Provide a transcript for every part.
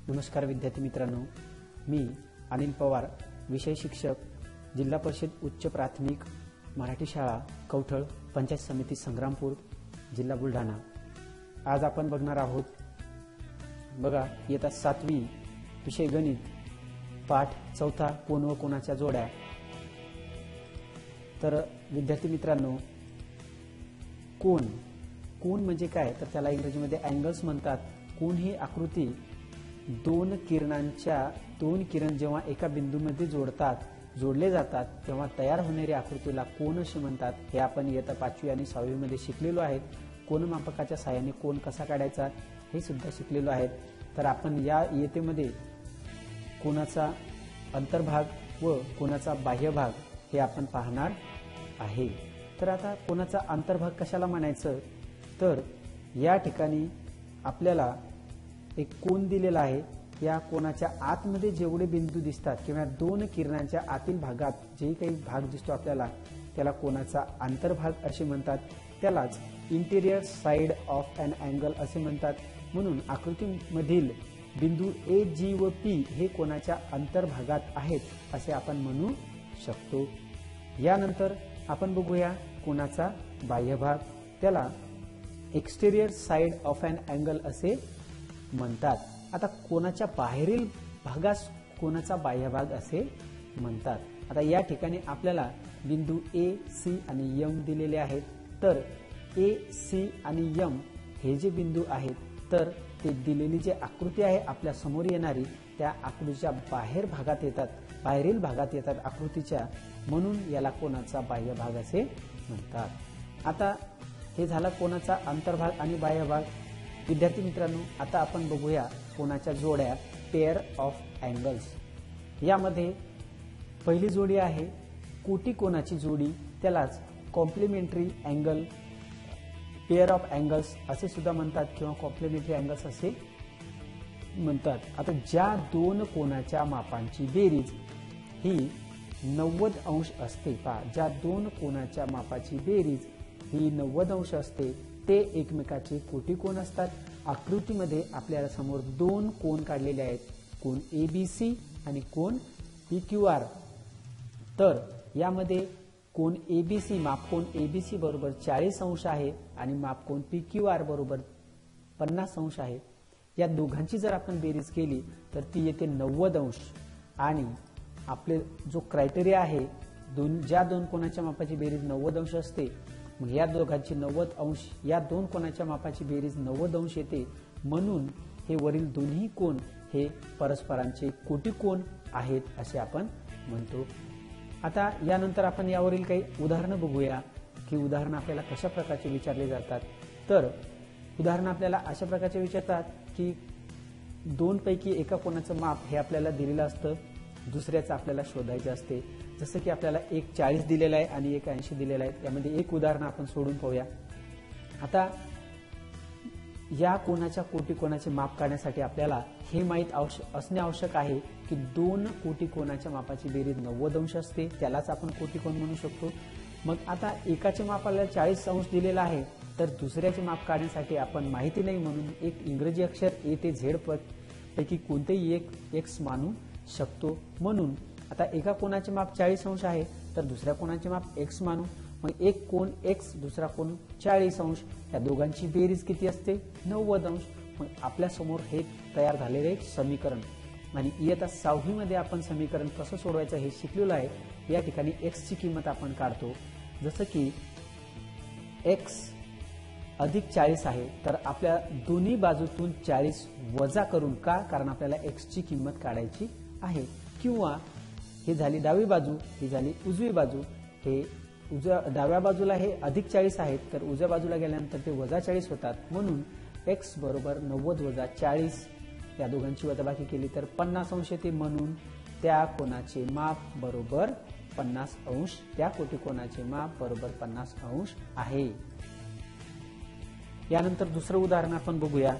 नमस्कार विद्यार्थी मित्रांनो, मी अनिल पवार, विषय शिक्षक, जिल्हा परिषद उच्च प्राथमिक मराठी शाळा कवठळ, पंचायत समिती संग्रामपूर, जिल्हा बुलढाणा। आज आपण बघणार आहोत बघा इयत्ता 7वी विषय गणित, पाठ 4 कोण व कोणाच्या जोड्या। तर विद्यार्थी मित्रांनो, कोन कोन म्हणजे काय, तर त्याला इंग्रजीमध्ये अँगल्स म्हणतात। कोन ही आकृती दोन किरण जेव्हा एका बिंदूमध्ये जोडले जातात तेव्हा तयार होणारी आकृतीला कोन असे म्हणतात। हे आपण इयत्ता 5वी आणि 6वी मध्ये शिकलेलो आहे। कोनमापकाच्या सहाय्याने कोन कसा काढायचा हे सुद्धा शिकलेलो आहे। तर आपण या इयत्तेमध्ये कोनाचा अंतर्भाग व कोनाचा बाह्य भाग हे आपण पाहणार आहे। तर आता कोनाचा अंतर्भाग कशाला म्हणायचं, तर या ठिकाणी आपल्याला एक कोन दिलेला आहे। या कोनाच्या आतमध्ये जेवढे बिंदू दिसतात किंवा दोन किरणांच्या आतील भागात जे काही भाग दिसतो आपल्याला त्याला कोनाचा अंतर्भाग असे म्हणतात। त्यालाच interior side of an angle असे म्हणतात। म्हणून आकृतीमधील बिंदू ए, जी व पी हे कोनाच्या अंतर्भागात आहेत असे आपण म्हणू शकतो। यानंतर आपण बघूया कोनाचा बाह्य भाग, त्याला exterior side of an angle असे म्हणतात। आता कोनाच्या बाहेरील भागास कोनाचा बाह्य भाग असे म्हणतात। आता या ठिकाणी आपल्याला बिंदू ए, सी आणि एम दिलेले आहेत। तर ए, सी आणि एम हे जे बिंदू आहेत तर ते दिलेली जी आकृती आहे आपल्या समोर येणारी त्या आकृतीच्या बाहेरील भागात येतात आकृतीच्या, म्हणून याला कोनाचा बाह्य भाग असे म्हणतात। आता हे झाला कोनाचा अंतर्भाग आणि बाह्य भाग। विद्यार्थी मित्रांनो, आता आपण बघूया कोनाच्या जोड्या, पेअर ऑफ अँगल्स। यामध्ये पहिली जोडी आहे कोटी कोनाची जोडी, त्यालाच complementary angle, pair of angles असे सुद्धा म्हणतात किंवा कॉम्प्लिमेंटरी अँगल्स असे म्हणतात। आता ज्या दोन कोनाच्या मापांची बेरीज ही 90 अंश असते, पहा ज्या दोन कोनाच्या मापाची बेरीज ही 90 अंश असते ते एकमेकाचे कोटी कोन असतात। आकृतीमध्ये आपल्याला समोर दोन कोन काढलेले आहेत, कोन एबीसी आणि कोन पीक्यूआर। तर यामध्ये कोन एबीसी, मापकोन एबीसी बरोबर 40 अंश आहे आणि मापकोन पीक्यूआर बरोबर 50 अंश आहे। या दोघांची जर आपण बेरीज केली तर ती येते 90 अंश। आणि आपले जो क्रायटेरिया आहे, ज्या दोन कोनाच्या मापाची बेरीज 90 अंश असते, मग या दोघांची 90 अंश, या दोन कोनाच्या मापाची बेरीज 90 अंश येते, म्हणून हे वरील दोन्ही कोन हे परस्परांचे कोटी कोन आहेत असे आपण म्हणतो। आता यानंतर आपण यावरील काही उदाहरणं बघूया की उदाहरण आपल्याला कशा प्रकारचे विचारले जातात। तर उदाहरण आपल्याला अशा प्रकारचे विचारतात की दोन पैकी एका कोनाचं माप हे आपल्याला दिलेलं असतं, दुसऱ्याचं आपल्याला शोधायचे असते। जसं की आपल्याला एक 40 दिलेला आहे आणि एक 80 दिलेला आहे। यामध्ये एक उदाहरण आपण सोडून पाहूया। आता या कोनाच्या कोटी कोनाचे माप काढण्यासाठी आपल्याला हे माहित असणे आवश्यक आहे की दोन कोटी कोनाच्या मापाची बेरीज 90 अंश असते, त्यालाच आपण कोटी कोन म्हणू शकतो। मग आता एकाचे माप आपल्याला 40 अंश दिलेला आहे, तर दुसऱ्याचे माप काढण्यासाठी आपण माहिती नाही म्हणून एक इंग्रजी अक्षर ए ते झेड पैकी कोणतेही एक एक्स मानू शकतो। म्हणून आता एका कोनाचे माप 40 अंश आहे तर दुसऱ्या कोनाचे माप एक्स मानू। मग एक कोन एक्स, दुसरा कोन 40 अंश, या दोघांची बेरीज किती असते 90 अंश। मग आपल्या समोर हे तयार झालेले एक समीकरण, आणि इयत्ता 6वी मध्ये आपण समीकरण कसं सोडवायचं हे शिकलेलो आहे। या ठिकाणी एक्स ची किंमत आपण काढतो, जसं की एक्स अधिक 40 आहे तर आपल्या दोन्ही बाजूतून 40 वजा करून, का, कारण आपल्याला एक्स ची किंमत काढायची आहे। किंवा हे झाली डावी बाजू, ही झाली उजवी बाजू। हे डाव्या बाजूला हे अधिक 40 आहेत तर उजव्या बाजूला गेल्यानंतर ते वजा 40 होतात, म्हणून एक्स बरोबर 90 वजा 40, या दोघांची वजाबाकी केली तर 50 अंश येते। म्हणून त्या कोनाचे माप बरोबर 50 अंश, त्या कोटी कोनाचे माप बरोबर 50 अंश आहे। यानंतर दुसरं उदाहरण आपण बघूया।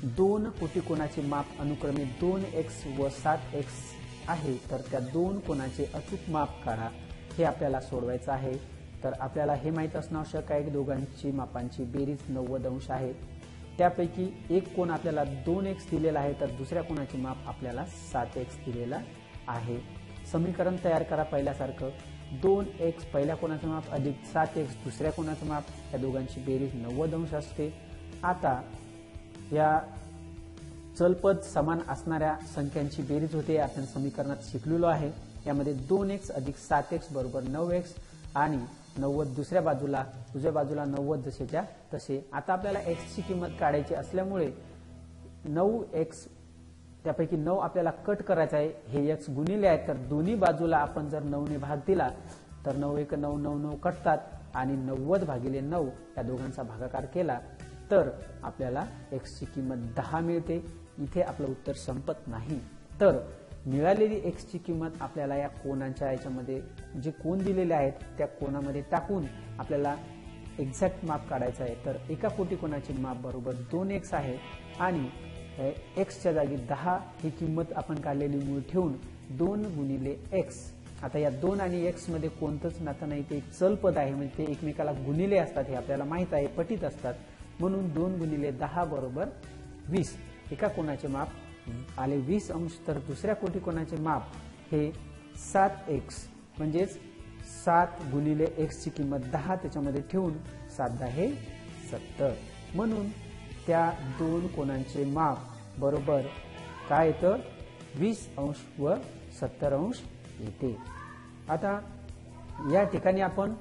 दोन कोटी कोनाचे माप अनुक्रमे 2x व 7x आहे, तर त्या दोन कोनाचे अचूक माप काढा, हे आपल्याला सोडवायचं आहे। तर आपल्याला हे माहित असणं आवश्यक आहे की दोघांची मापांची बेरीज 90 अंश आहे। त्यापैकी एक कोन आपल्याला 2x दिलेला आहे तर दुसऱ्या कोनाचे माप आपल्याला 7x दिलेला आहे। समीकरण तयार करा पहिल्यासारखं। 2x पहिल्या कोनाचं माप अधिक 7x दुसऱ्या कोनाचं माप, या दोघांची बेरीज 90 अंश असते। आता या चलपद समान असणाऱ्या संख्यांची बेरीज होते, आपण समीकरणात शिकलेलो आहे। यामध्ये 2x अधिक 7x बरोबर 9x आणि 90 दुसऱ्या बाजूला, उजव्या बाजूला 90 जसेच्या तसे। आता आपल्याला x ची किंमत काढायची असल्यामुळे 9x त्यापैकी 9 आपल्याला कट करायचा आहे, हे x गुणिले आहेत तर दोन्ही बाजूला आपण जर 9 ने भाग दिला तर 9 1 9 9 9 कटतात आणि 90 भागिले 9 या दोघांचा भागाकार केला तर आपल्याला x ची किंमत 10 मिळते। इथे आपलं उत्तर संपत नाही, तर मिळालेली x ची किंमत आपल्याला या कोनांच्या याच्यामध्ये जे कोन दिलेले आहेत त्या कोनामध्ये टाकून आपल्याला एक्झॅक्ट माप काढायचा आहे। तर एका कोटी कोनाचे माप बरोबर 2x आहे आणि x च्या जागी 10 ही किंमत आपण काढलेली मूळ ठेवून 2 गुणिले x। आता या 2 आणि x मध्ये कोणतंच नातं नाही, ते चलपद आहे, म्हणजे ते एकमेकाला गुणिले असतात, हे आपल्याला माहित आहे, पटीत असतात, म्हणून 2 गुणिले 10 बरोबर 20। एका कोनाचे माप आले 20 अंश तर दुसऱ्या कोटी कोनाचे माप हे 7x म्हणजेच 7 गुणिले x ची किंमत 10 त्याच्यामध्ये ठेवून 7 10 70, म्हणून त्या दोन कोनांचे माप बरोबर काय येतं 20 अंश व 70 अंश येते। आता या ठिकाणी आपण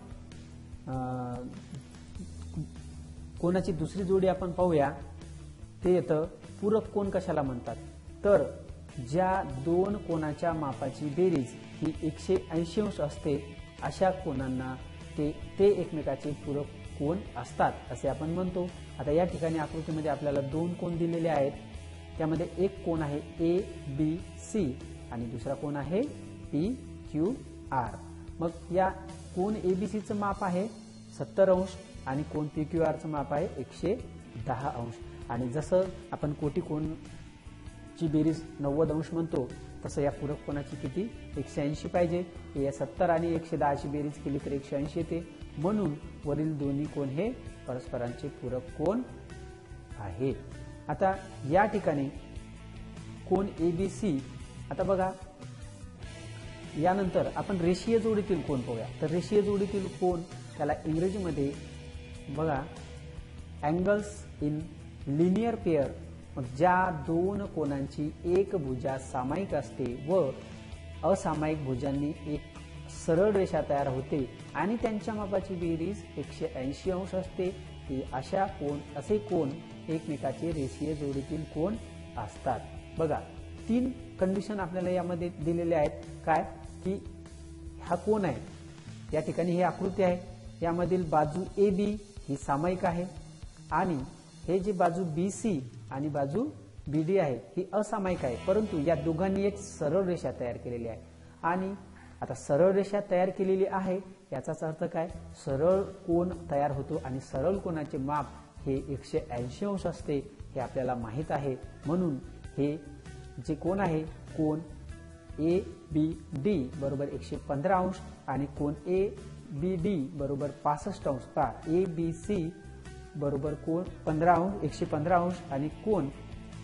कोनाची दुसरी जोडी आपण पाहूया, ते येतं पूरक कोन कशाला म्हणतात। तर ज्या दोन कोनाच्या मापाची बेरीज ही 180 अंश असते अशा कोनांना ते एकमेकाचे पूरक कोन असतात असे आपण म्हणतो। आता या ठिकाणी आकृतीमध्ये आपल्याला दोन कोन दिलेले आहेत, त्यामध्ये एक कोन आहे ABC आणि दुसरा कोन आहे PQR। मग या कोन ABC चं माप आहे 70 अंश आणि कोन PQR चं माप आहे 110 अंश। आणि जसं आपण कोटी कोनची बेरीज 90 अंश म्हणतो तसं या पूरक कोनाची किती 180 पाहिजे। या 70 आणि 110 ची बेरीज केली तर 180 येते, म्हणून वरील दोन्ही कोन हे परस्परांचे पूरक कोन आहेत। आता या ठिकाणी कोन ABC, आता बघा यानंतर आपण रेषीय जोडीतील कोन पाहूया। तर रेषीय जोडीतील कोन त्याला इंग्रजीमध्ये बघा अँगल्स इन लिनियर पेयर, मग ज्या दोन कोनांची एक भुजा सामायिक असते व असामायिक भुजांनी एक सरळ रेषा तयार होते आणि त्यांच्या मापाची बेरीज 180 अंश असते, असे कोन एकमेकाचे रेषीय जोडीतील कोन असतात। बघा 3 कंडिशन आपल्याला यामध्ये दिलेले आहेत, काय की हा कोन आहे, या ठिकाणी ही आकृती आहे, यामधील बाजू AB ही सामायिक आहे आणि हे जी बाजू BC आणि बाजू BD आहे ही असामायिक आहे, परंतु या दोघांनी एक सरळ रेषा तयार केलेली आहे। आणि आता सरळ रेषा तयार केलेली आहे याचाच अर्थ काय, सरळ कोन तयार होतो आणि सरळ कोनाचे माप हे 180 अंश असते हे आपल्याला माहित आहे। म्हणून हे जे कोन आहे कोन ABD बरोबर 115 अंश आणि कोन ABD बरोबर 65 अंश। पहा ABC बरोबर कोन 115 अंश आणि कोन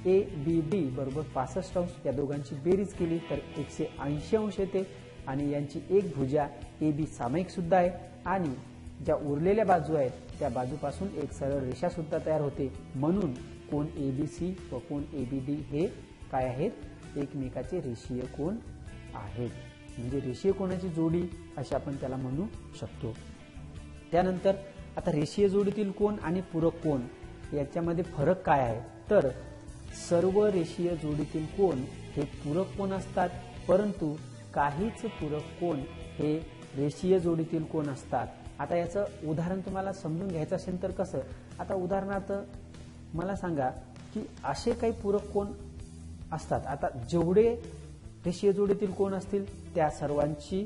ABD बरोबर 65 अंश, या दोघांची बेरीज केली तर 180 अंश येते आणि यांची एक भुजा AB सामायिक सुद्धा आहे आणि ज्या उरलेल्या बाजू आहेत त्या बाजूपासून एक सरळ रेषा सुद्धा तयार होते, म्हणून कोन ABC व कोन ABD हे काय आहेत, एकमेकाचे रेषीय कोन आहेत, म्हणजे रेषीय कोनाची जोडी अशी आपण त्याला म्हणू शकतो। त्यानंतर आता रेषीय जोडीतील कोन आणि पूरक कोन याच्यामध्ये फरक काय आहे, तर सर्व रेषीय जोडीतील कोन हे पूरक कोन असतात, परंतु काहीच पूरक कोन हे रेषीय जोडीतील कोन असतात। आता याचं उदाहरण तुम्हाला समजून घ्यायचं असेल तर कसं, आता उदाहरणार्थ मला सांगा की असे काही पूरक कोन असतात, आता जेवढे रेषीय जोडीतील कोन असतील त्या सर्वांची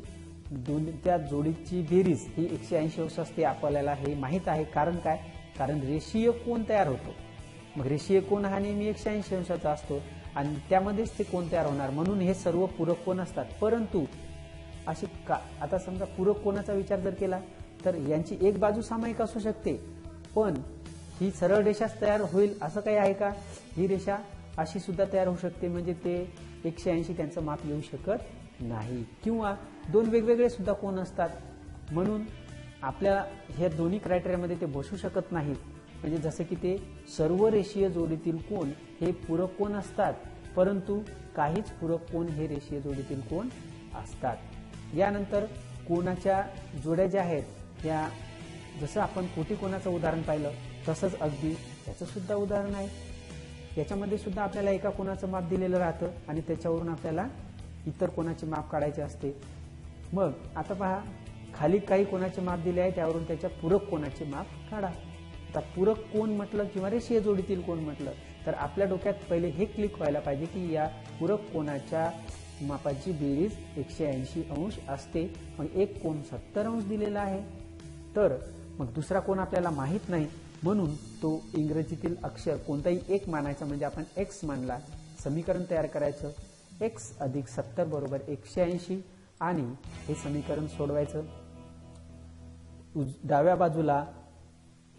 त्या जोडीची बेरीज ही 180 अंश असते, आपल्याला हे माहित आहे। कारण काय, कारण रेषीय कोन तयार होतो, मग रेषीय कोन हा नेहमी 180 अंशाचा असतो आणि त्यामध्येच ते कोन तयार होणार, म्हणून हे सर्व पूरक कोन असतात। परंतु अशी आता समजा पूरक कोनाचा विचार जर केला तर यांची एक बाजू सामायिक असू शकते, पण ही सरळ रेषाच तयार होईल असं काही आहे का? ही रेषा अशी सुद्धा तयार होऊ शकते, म्हणजे ते 180 त्यांचं माप येऊ शकत नाही. किंवा दोन वेगवेगळे सुद्धा कोन असतात, म्हणून आपल्या ह्या दोन्ही क्रायटेरियामध्ये ते बसू शकत नाहीत. म्हणजे जसं की ते सर्व रेषीय जोडीतील कोन हे पूरक कोन असतात, परंतु काहीच पूरक कोन हे रेषीय जोडीतील कोन असतात. यानंतर कोनाच्या जोड्या ज्या आहेत या, जसं आपण कोटी कोनाचं उदाहरण पाहिलं तसंच अगदी याचं सुद्धा उदाहरण आहे. याच्यामध्ये सुद्धा आपल्याला एका कोनाचं माप दिलेलं राहतं आणि त्याच्यावरून आपल्याला इतर कोनाचे माप काढायचे असते. मग आता पहा, खाली काही कोनाचे माप दिले आहे, त्यावरून त्याच्या पूरक कोनाचे माप काढा. आता पूरक कोन म्हटलं किंवा रेषीय जोडीतील कोन म्हटलं तर आपल्या डोक्यात पहिले हे क्लिक व्हायला पाहिजे की या पूरक कोनाच्या मापाची बेरीज 180 अंश असते. मग एक कोन 70 अंश दिलेला आहे, तर मग दुसरा कोन आपल्याला माहित नाही, म्हणून तो इंग्रजीतील अक्षर कोणताही एक मानायचा. म्हणजे आपण एक्स मानला, समीकरण तयार करायचं, x अधिक 70 बरोबर 180 आणि हे समीकरण सोडवायचं. डाव्या बाजूला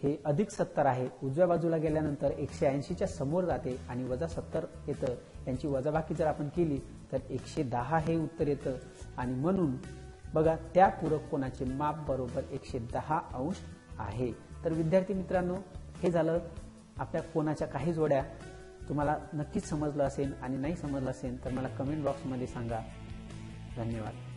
हे अधिक 70 आहे, उजव्या बाजूला गेल्यानंतर 180 च्या समोर जाते आणि वजा 70 येतं. यांची वजाबाकी जर आपण केली तर 110 हे उत्तर येतं. आणि म्हणून बघा, त्या पूरक कोनाचे माप बरोबर 110 अंश आहे. तर विद्यार्थी मित्रांनो, हे झालं आपल्या कोनाच्या काही जोड्या. तुम्हाला नक्कीच समजलं असेल, आणि नाही समजलं असेल तर मला कमेंट बॉक्समध्ये सांगा. धन्यवाद.